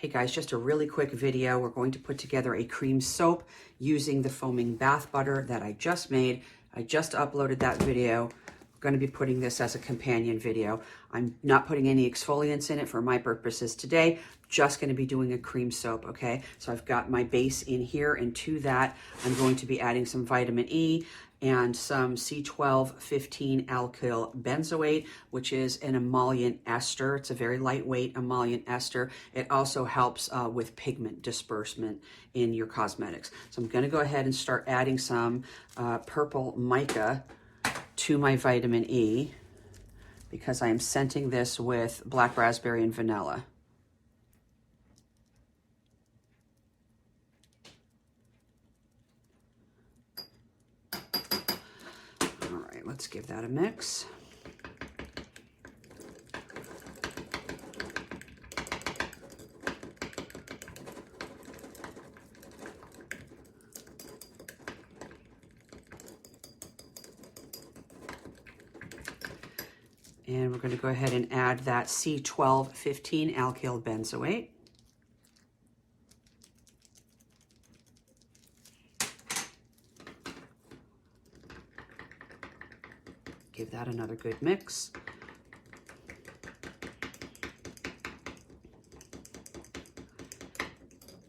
Hey guys, just a really quick video. We're going to put together a cream soap using the foaming bath butter that I just made. I just uploaded that video. We're going to be putting this as a companion video. I'm not putting any exfoliants in it for my purposes today. Just going to be doing a cream soap, okay? So I've got my base in here, and to that, I'm going to be adding some vitamin E and some C12-15 alkyl benzoate, which is an emollient ester. It's a very lightweight emollient ester. It also helps with pigment disbursement in your cosmetics. So I'm gonna go ahead and start adding some purple mica to my vitamin E because I am scenting this with black raspberry and vanilla. Let's give that a mix. And we're going to go ahead and add that C12-15 alkyl benzoate. Give that another good mix.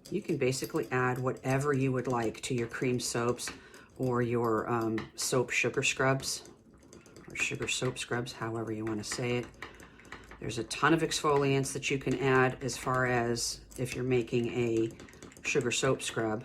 You can basically add whatever you would like to your cream soaps or your soap sugar scrubs, or sugar soap scrubs, however you want to say it. There's a ton of exfoliants that you can add as far as if you're making a sugar soap scrub.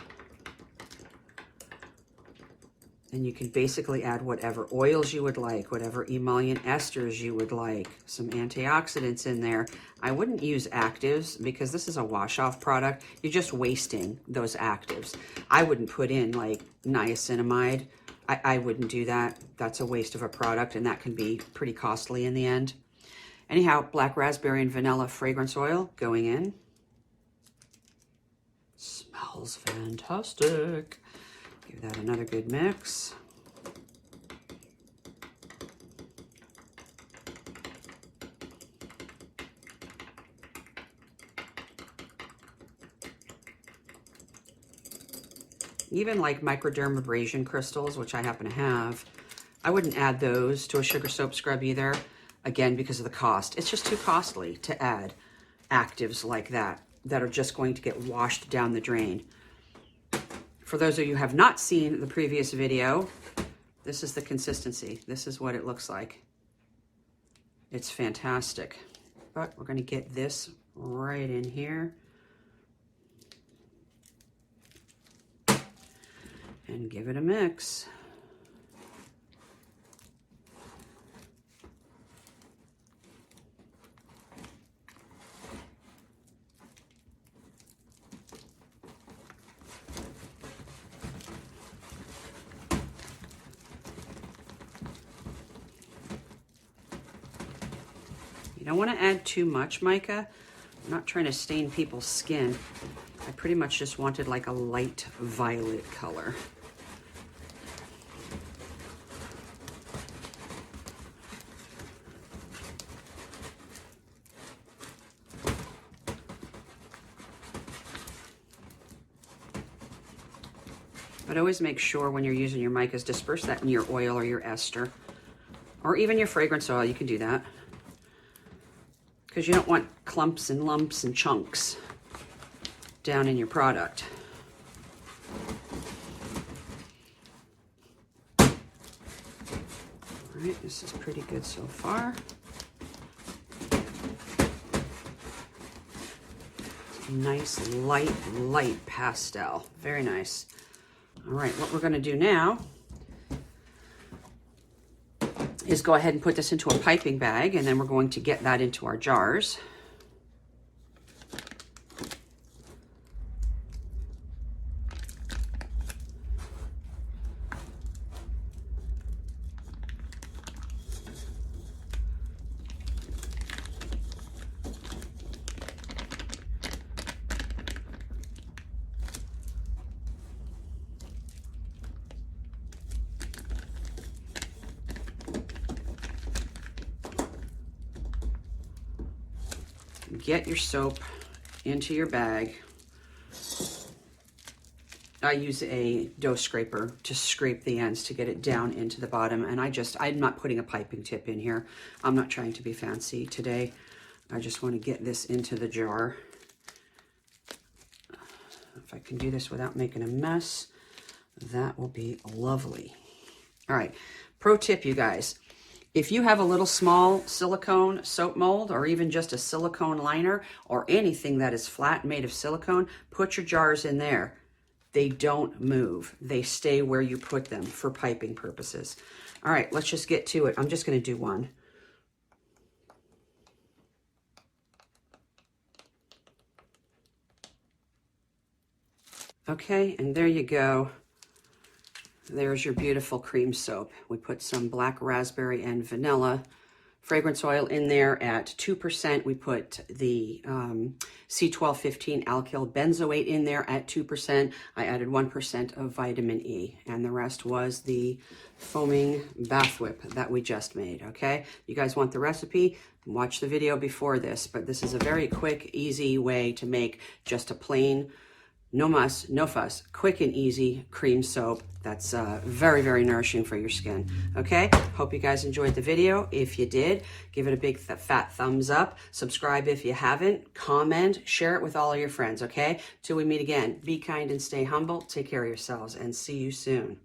And you can basically add whatever oils you would like, whatever emollient esters you would like, some antioxidants in there. I wouldn't use actives because this is a wash-off product. You're just wasting those actives. I wouldn't put in like niacinamide. I wouldn't do that. That's a waste of a product, and that can be pretty costly in the end. Anyhow, black raspberry and vanilla fragrance oil going in. Smells fantastic. Give that another good mix. Even like microdermabrasion crystals, which I happen to have, I wouldn't add those to a sugar soap scrub either, again, because of the cost. It's just too costly to add actives like that are just going to get washed down the drain. For those of you who have not seen the previous video, this is the consistency. This is what it looks like. It's fantastic. But we're going to get this right in here. And give it a mix. You don't want to add too much mica. I'm not trying to stain people's skin. I pretty much just wanted like a light violet color. But always make sure when you're using your micas, disperse that in your oil or your ester, or even your fragrance oil. You can do that, because you don't want clumps and lumps and chunks down in your product. All right, this is pretty good so far. Nice light pastel, very nice. All right, what we're gonna do now is go ahead and put this into a piping bag, and then we're going to get that into our jars. Get your soap into your bag. I use a dough scraper to scrape the ends to get it down into the bottom. And I'm not putting a piping tip in here. I'm not trying to be fancy today. I just want to get this into the jar. If I can do this without making a mess, that will be lovely. All right, pro tip, you guys. If you have a little small silicone soap mold or even just a silicone liner or anything that is flat made of silicone, put your jars in there. They don't move. They stay where you put them for piping purposes. All right, let's just get to it. I'm just going to do one. Okay, and there you go. There's your beautiful cream soap. We put some black raspberry and vanilla fragrance oil in there at 2%. We put the C1215 alkyl benzoate in there at 2%. I added 1% of vitamin E, and the rest was the foaming bath whip that we just made, okay? You guys want the recipe? Watch the video before this, but this is a very quick, easy way to make just a plain, no muss, no fuss, quick and easy cream soap that's very, very nourishing for your skin. Okay, hope you guys enjoyed the video. If you did, give it a big fat thumbs up. Subscribe if you haven't. Comment, share it with all of your friends, okay? Till we meet again, be kind and stay humble. Take care of yourselves and see you soon.